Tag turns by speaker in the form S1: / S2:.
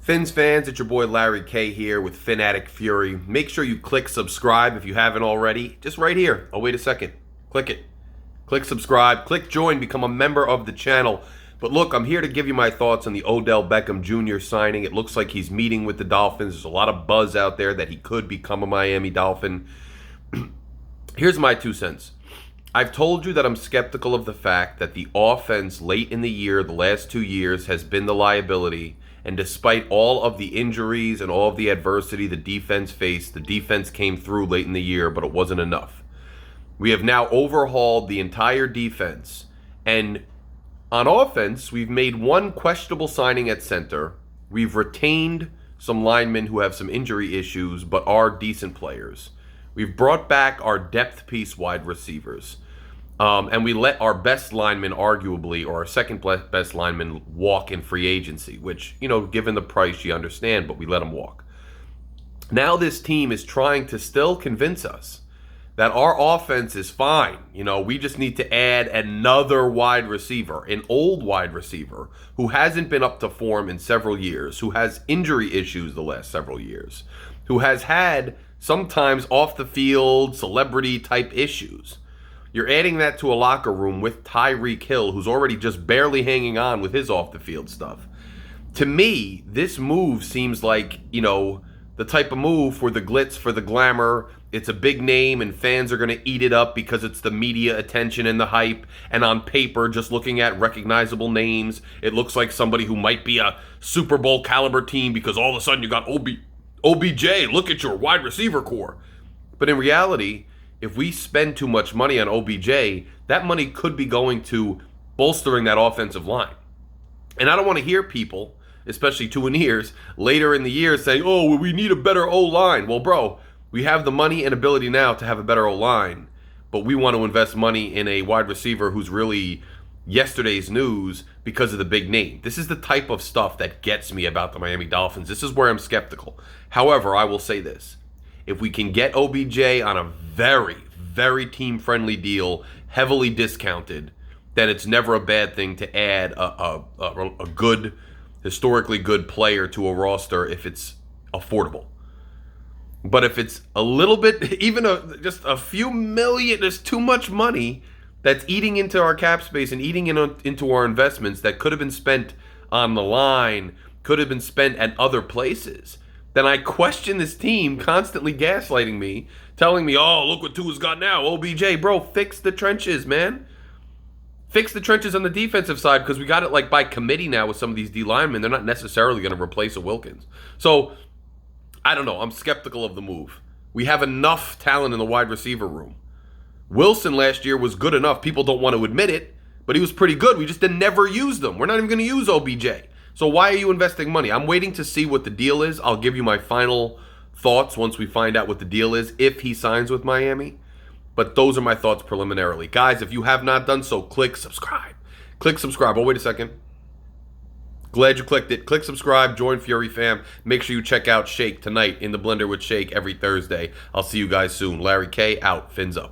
S1: Fins fans, it's your boy Larry K here with Phin-Addict Fury. Make sure you click subscribe if you haven't already. Just right here. Oh, wait a second. Click it. Click subscribe. Click join. Become a member of the channel. But look, I'm here to give you my thoughts on the Odell Beckham Jr. signing. It looks like he's meeting with the Dolphins. There's a lot of buzz out there that he could become a Miami Dolphin. Here's my 2 cents. I've told you that I'm skeptical of the fact that the offense late in the year, the last 2 years, has been the liability. And despite all of the injuries and all of the adversity the defense faced, the defense came through late in the year, but it wasn't enough. We have now overhauled the entire defense. And on offense, we've made one questionable signing at center. We've retained some linemen who have some injury issues, but are decent players. We've brought back our depth piece wide receivers. And we let our best lineman, arguably, or our second best lineman, walk in free agency, which, given the price, you understand, but we let him walk. Now this team is trying to still convince us that our offense is fine. We just need to add another wide receiver, an old wide receiver who hasn't been up to form in several years, who has injury issues the last several years, who has had sometimes off the field celebrity type issues. You're adding that to a locker room with Tyreek Hill, who's already just barely hanging on with his off-the-field stuff. To me, this move seems like, the type of move for the glitz, for the glamour. It's a big name, and fans are going to eat it up because it's the media attention and the hype. And on paper, just looking at recognizable names, it looks like somebody who might be a Super Bowl caliber team because all of a sudden you got OBJ. Look at your wide receiver core. But in reality, if we spend too much money on OBJ, that money could be going to bolstering that offensive line. And I don't want to hear people, especially two in ears, later in the year saying, oh, well, we need a better O-line. Well, bro, we have the money and ability now to have a better O-line, but we want to invest money in a wide receiver who's really yesterday's news because of the big name. This is the type of stuff that gets me about the Miami Dolphins. This is where I'm skeptical. However, I will say this. If we can get OBJ on a very, very team-friendly deal, heavily discounted, then it's never a bad thing to add a good, historically good player to a roster if it's affordable. But if it's a little bit, even just a few million, there's too much money that's eating into our cap space and eating into our investments that could have been spent on the line, could have been spent at other places. Then I question this team constantly gaslighting me, telling me, oh, look what Tua's got now, OBJ. Bro, fix the trenches, man. Fix the trenches on the defensive side because we got it like by committee now with some of these D linemen. They're not necessarily going to replace a Wilkins. So, I don't know. I'm skeptical of the move. We have enough talent in the wide receiver room. Wilson last year was good enough. People don't want to admit it, but he was pretty good. We just never used them. We're not even going to use OBJ. So why are you investing money? I'm waiting to see what the deal is. I'll give you my final thoughts once we find out what the deal is if he signs with Miami. But those are my thoughts preliminarily. Guys, if you have not done so, click subscribe. Click subscribe. Oh, wait a second. Glad you clicked it. Click subscribe. Join Fury Fam. Make sure you check out Shake tonight in the Blender with Shake every Thursday. I'll see you guys soon. Larry K out. Fins up.